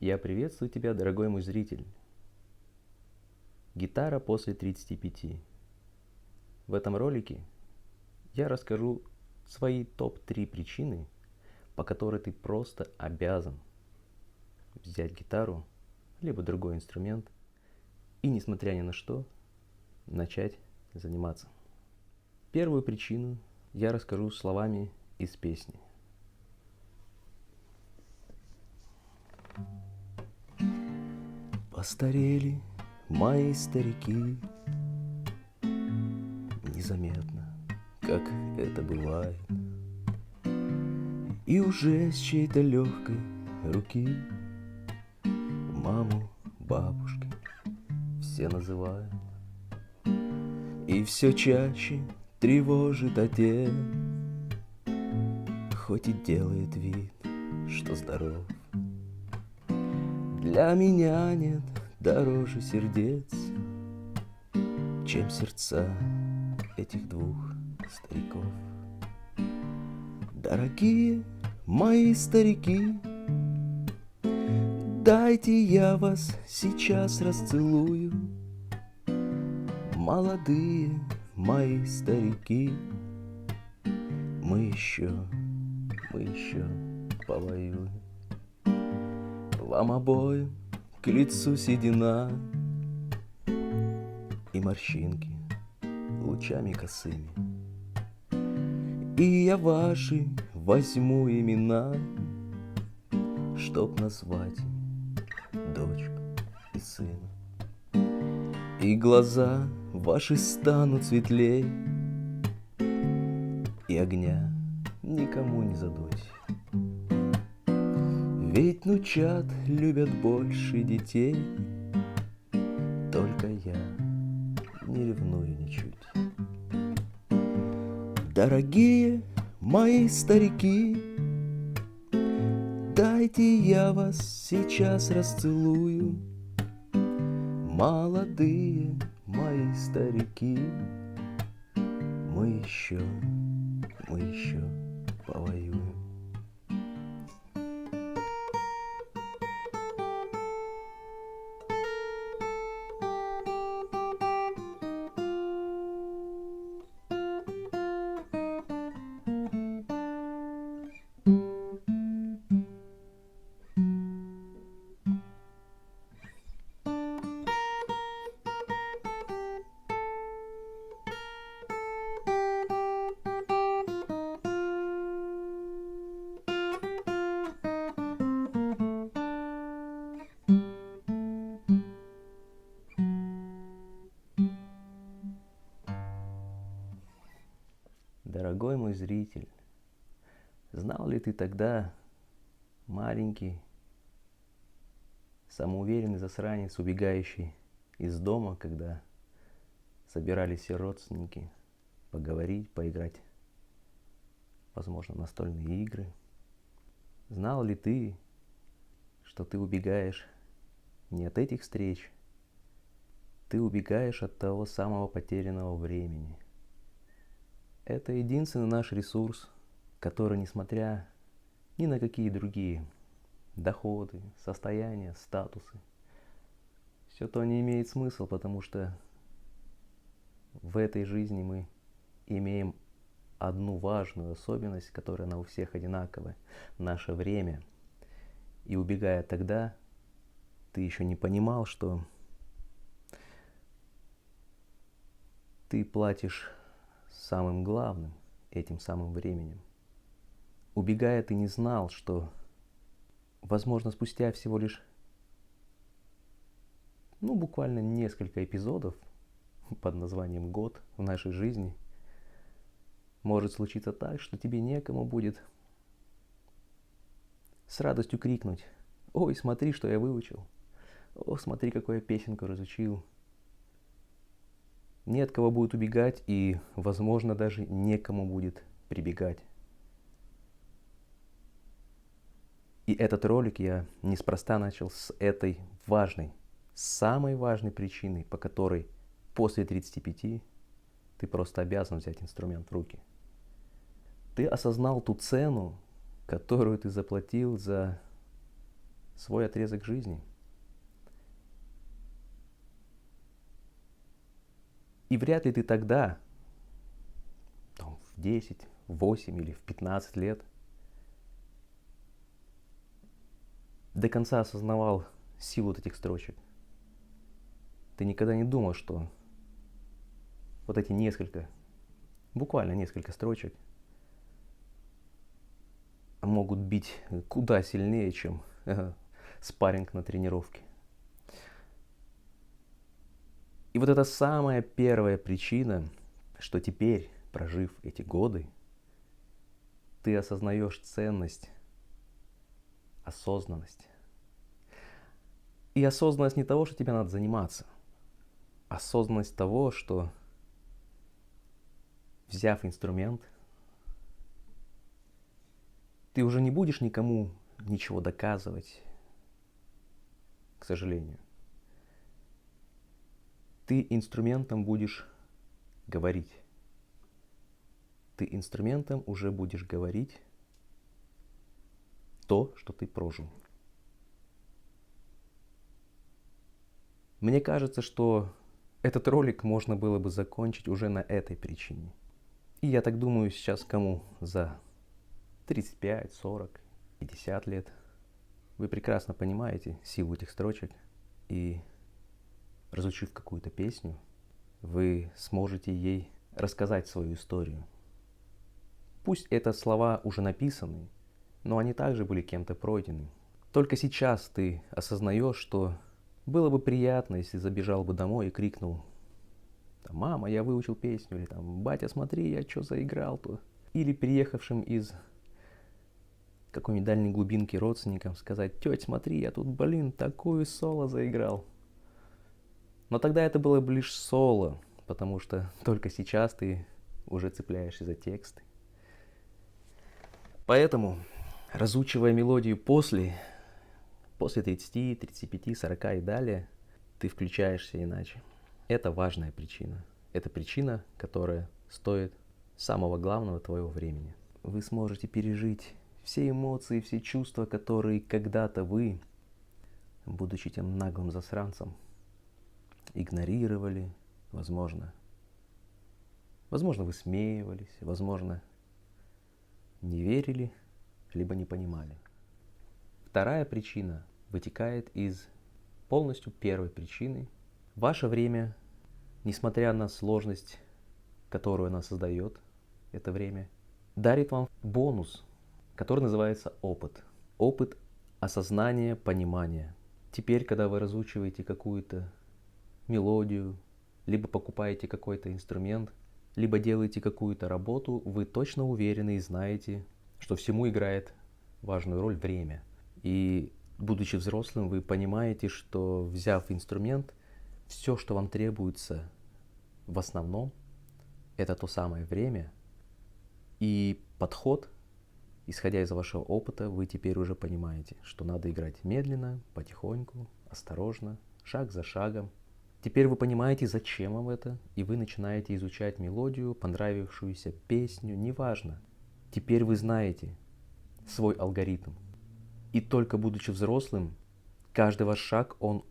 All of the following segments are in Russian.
Я приветствую тебя, дорогой мой зритель. Гитара после 35. В этом ролике я расскажу свои топ-3 причины, по которой ты просто обязан взять гитару, либо другой инструмент, и, несмотря ни на что, начать заниматься. Первую причину я расскажу словами из песни. Постарели мои старики, незаметно, как это бывает, и уже с чьей-то легкой руки маму, бабушки все называют. И все чаще тревожит отец, хоть и делает вид, что здоров. Для меня нет дороже сердец, чем сердца этих двух стариков. Дорогие мои старики, дайте я вас сейчас расцелую. Молодые мои старики, мы еще повоюем. Вам обоим к лицу седина и морщинки лучами косыми. И я ваши возьму имена, чтоб назвать дочку и сына. И глаза ваши станут светлей, и огня никому не задуть. Ведь внучат любят больше детей, только я не ревную ничуть. Дорогие мои старики, дайте я вас сейчас расцелую. Молодые мои старики, мы еще повоюем. Дорогой мой зритель, знал ли ты тогда, маленький, самоуверенный засранец, убегающий из дома, когда собирались все родственники поговорить, поиграть, возможно, настольные игры? Знал ли ты, что ты убегаешь не от этих встреч, ты убегаешь от того самого потерянного времени? Это единственный наш ресурс, который, несмотря ни на какие другие доходы, состояния, статусы, все то не имеет смысла, потому что в этой жизни мы имеем одну важную особенность, которая она у всех одинаковая – наше время. И убегая тогда, ты еще не понимал, что ты платишь самым главным, этим самым временем. Убегая, ты не знал, что, возможно, спустя всего лишь, буквально несколько эпизодов под названием «Год» в нашей жизни, может случиться так, что тебе некому будет с радостью крикнуть: «Ой, смотри, что я выучил! О, смотри, какую я песенку разучил!» Нет кого будет убегать, и, возможно, даже некому будет прибегать. И этот ролик я неспроста начал с этой важной, самой важной причиной, по которой после 35 ты просто обязан взять инструмент в руки. Ты осознал ту цену, которую ты заплатил за свой отрезок жизни. И вряд ли ты тогда, в 10, в 8 или в 15 лет, до конца осознавал силу вот этих строчек. Ты никогда не думал, что вот эти буквально несколько строчек могут бить куда сильнее, чем спарринг на тренировке. И вот это самая первая причина, что теперь, прожив эти годы, ты осознаешь ценность, осознанность. И осознанность не того, что тебе надо заниматься. Осознанность того, что, взяв инструмент, ты уже не будешь никому ничего доказывать, к сожалению. Ты инструментом будешь говорить. Ты инструментом уже будешь говорить то, что ты прожил. Мне кажется, что этот ролик можно было бы закончить уже на этой причине. И я так думаю, сейчас кому за 35, 40, 50 лет, вы прекрасно понимаете силу этих строчек, и разучив какую-то песню, вы сможете ей рассказать свою историю. Пусть это слова уже написаны, но они также были кем-то пройдены. Только сейчас ты осознаешь, что было бы приятно, если забежал бы домой и крикнул: «Мама, я выучил песню», или «Батя, смотри, я что заиграл тут». Или приехавшим из какой-нибудь дальней глубинки родственникам сказать: «Тетя, смотри, я тут, такую соло заиграл». Но тогда это было бы лишь соло, потому что только сейчас ты уже цепляешься за тексты. Поэтому, разучивая мелодию после 30, 35, 40 и далее, ты включаешься иначе. Это важная причина. Это причина, которая стоит самого главного твоего времени. Вы сможете пережить все эмоции, все чувства, которые когда-то вы, будучи тем наглым засранцем, игнорировали, возможно, высмеивались, возможно, не верили, либо не понимали. Вторая причина вытекает из полностью первой причины. Ваше время, несмотря на сложность, которую она создает, это время, дарит вам бонус, который называется опыт. Опыт осознания, понимания. Теперь, когда вы разучиваете какую-то мелодию, либо покупаете какой-то инструмент, либо делаете какую-то работу, вы точно уверены и знаете, что всему играет важную роль время. И будучи взрослым, вы понимаете, что, взяв инструмент, все, что вам требуется в основном, это то самое время и подход. Исходя из вашего опыта, вы теперь уже понимаете, что надо играть медленно, потихоньку, осторожно, шаг за шагом. Теперь вы понимаете, зачем вам это, и вы начинаете изучать мелодию, понравившуюся песню, неважно. Теперь вы знаете свой алгоритм. И только будучи взрослым, каждый ваш шаг, он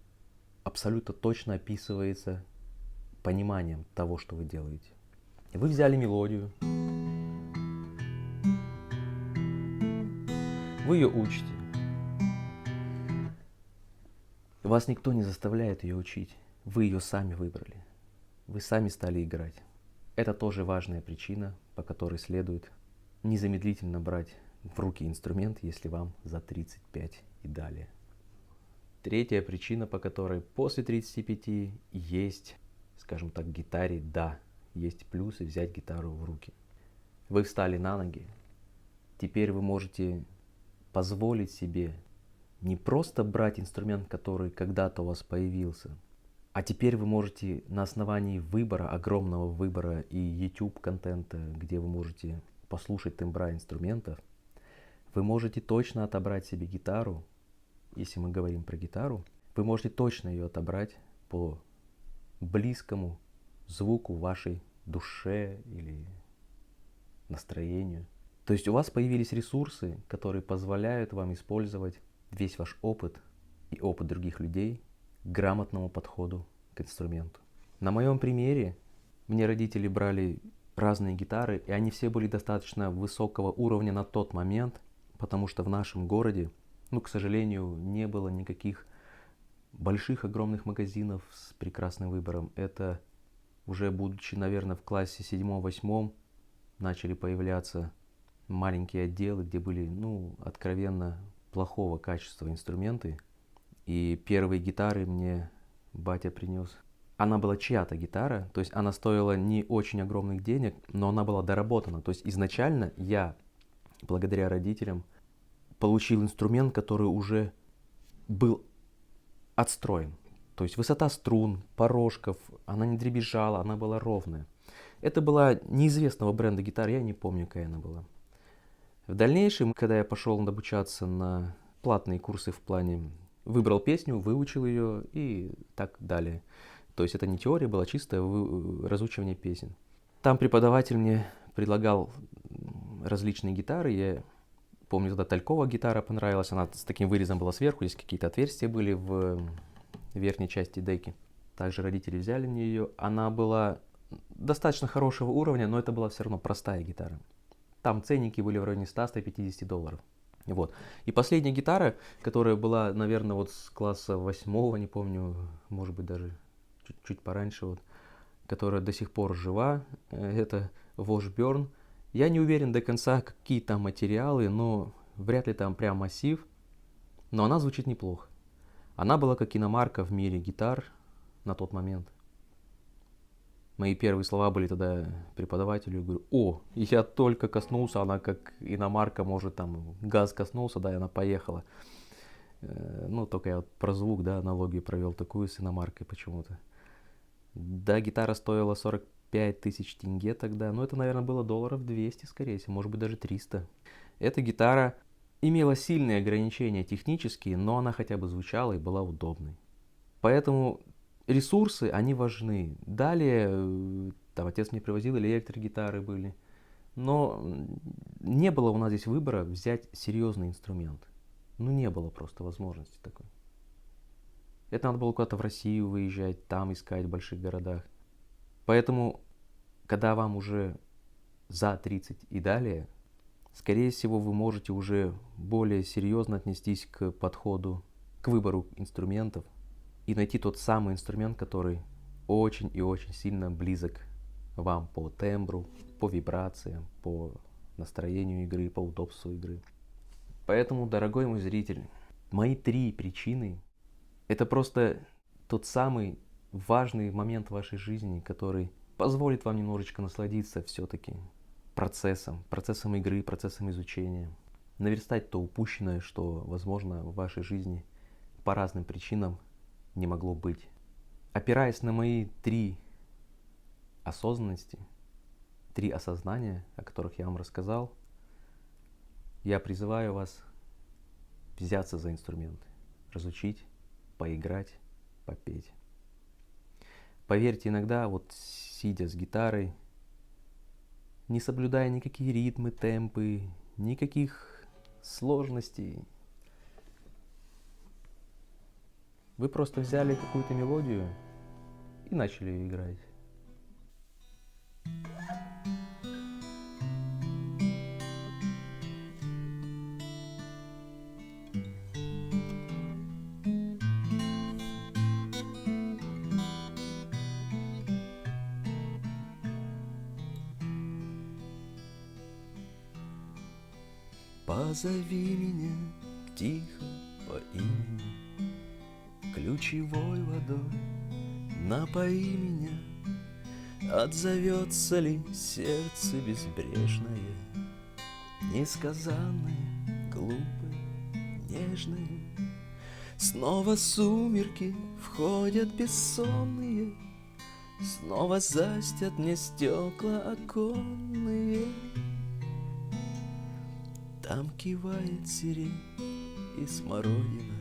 абсолютно точно описывается пониманием того, что вы делаете. Вы взяли мелодию, вы ее учите. Вас никто не заставляет ее учить. Вы ее сами выбрали. Вы сами стали играть. Это тоже важная причина, по которой следует незамедлительно брать в руки инструмент, если вам за 35 и далее. Третья причина, по которой после 35 есть, скажем так, гитаре, да, есть плюсы взять гитару в руки. Вы встали на ноги. Теперь вы можете позволить себе не просто брать инструмент, который когда-то у вас появился, а теперь вы можете на основании выбора, огромного выбора и YouTube контента, где вы можете послушать тембра инструментов, вы можете точно отобрать себе гитару. Если мы говорим про гитару, вы можете точно ее отобрать по близкому звуку вашей душе или настроению. То есть у вас появились ресурсы, которые позволяют вам использовать весь ваш опыт и опыт других людей к грамотному подходу к инструменту. На моем примере мне родители брали разные гитары, и они все были достаточно высокого уровня на тот момент, потому что в нашем городе, к сожалению, не было никаких больших, огромных магазинов с прекрасным выбором. Это уже будучи, наверное, в классе 7-8 начали появляться маленькие отделы, где были, откровенно плохого качества инструменты. И первые гитары мне батя принес. Она была чья-то гитара, то есть она стоила не очень огромных денег, но она была доработана. То есть изначально я, благодаря родителям, получил инструмент, который уже был отстроен. То есть высота струн, порожков, она не дребезжала, она была ровная. Это была неизвестного бренда гитара, я не помню, какая она была. В дальнейшем, когда я пошел обучаться на платные курсы в плане выбрал песню, выучил ее и так далее. То есть это не теория была, чистое разучивание песен. Там преподаватель мне предлагал различные гитары. Я помню, тогда Талькова гитара понравилась. Она с таким вырезом была сверху, здесь какие-то отверстия были в верхней части деки. Также родители взяли мне ее. Она была достаточно хорошего уровня, но это была все равно простая гитара. Там ценники были в районе $100-150. Вот. И последняя гитара, которая была, наверное, вот с класса 8, не помню, может быть даже чуть пораньше, вот, которая до сих пор жива, это Washburn. Я не уверен до конца, какие там материалы, но вряд ли там прям массив, но она звучит неплохо. Она была как иномарка в мире гитар на тот момент. Мои первые слова были тогда преподавателю, я говорю, я только коснулся, она как иномарка, может там газ коснулся, да, и она поехала. Только я вот про звук, да, аналогию провел такую с иномаркой почему-то. Да, гитара стоила 45 тысяч тенге тогда, это, наверное, было $200 скорее всего, может быть даже 300. Эта гитара имела сильные ограничения технические, но она хотя бы звучала и была удобной. Поэтому ресурсы, они важны. Далее, там отец мне привозил, электрогитары были. Но не было у нас здесь выбора взять серьезный инструмент. Не было просто возможности такой. Это надо было куда-то в Россию выезжать, там искать в больших городах. Поэтому, когда вам уже за 30 и далее, скорее всего, вы можете уже более серьезно отнестись к подходу, к выбору инструментов и найти тот самый инструмент, который очень и очень сильно близок вам по тембру, по вибрациям, по настроению игры, по удобству игры. Поэтому, дорогой мой зритель, мои 3 причины – это просто тот самый важный момент в вашей жизни, который позволит вам немножечко насладиться все-таки процессом игры, процессом изучения, наверстать то упущенное, что, возможно, в вашей жизни по разным причинам не могло быть. Опираясь на мои 3 осознанности, 3 осознания, о которых я вам рассказал, я призываю вас взяться за инструменты, разучить, поиграть, попеть. Поверьте, иногда, сидя с гитарой, не соблюдая никакие ритмы, темпы, никаких сложностей, вы просто взяли какую-то мелодию и начали ее играть. Позови меня тихо по имени, ключевой водой напои меня. Отзовется ли сердце безбрежное, несказанное, глупое, нежное? Снова сумерки входят бессонные, снова застят мне стекла оконные. Там кивает сирень и смородина,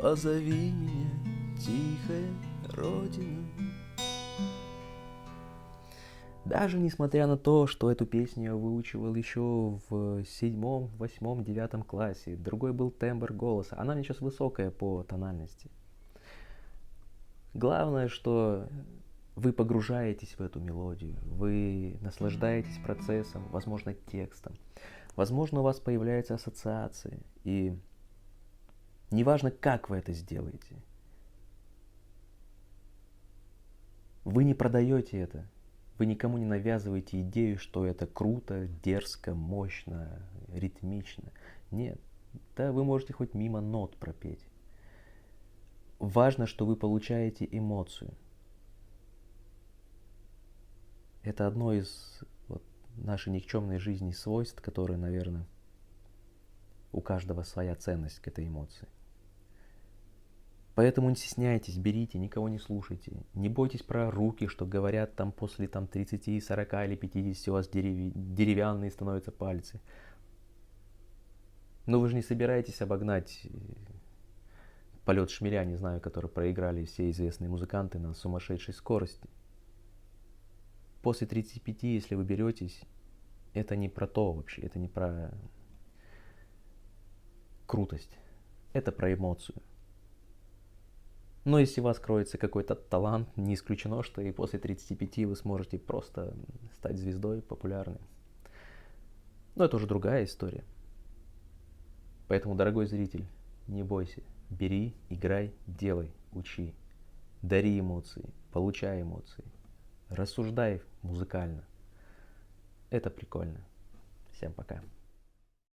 позови меня, тихая родина. Даже несмотря на то, что эту песню я выучивал еще в 7, 8, 9 классе, другой был тембр голоса, она мне сейчас высокая по тональности. Главное, что вы погружаетесь в эту мелодию, вы наслаждаетесь процессом, возможно, текстом. Возможно, у вас появляются ассоциации, и неважно, как вы это сделаете, вы не продаете это, вы никому не навязываете идею, что это круто, дерзко, мощно, ритмично. Нет, да вы можете хоть мимо нот пропеть. Важно, что вы получаете эмоцию. Это одно из нашей никчемной жизни свойств, которые, наверное, у каждого своя ценность к этой эмоции. Поэтому не стесняйтесь, берите, никого не слушайте. Не бойтесь про руки, что говорят там после 30, 40 или 50 у вас деревянные становятся пальцы. Но вы же не собираетесь обогнать полет шмеля, не знаю, который проиграли все известные музыканты на сумасшедшей скорости. После 35, если вы беретесь, это не про то вообще, это не про крутость, это про эмоцию. Но если у вас кроется какой-то талант, не исключено, что и после 35 вы сможете просто стать звездой популярной. Но это уже другая история. Поэтому, дорогой зритель, не бойся, бери, играй, делай, учи, дари эмоции, получай эмоции, рассуждай музыкально. Это прикольно. Всем пока.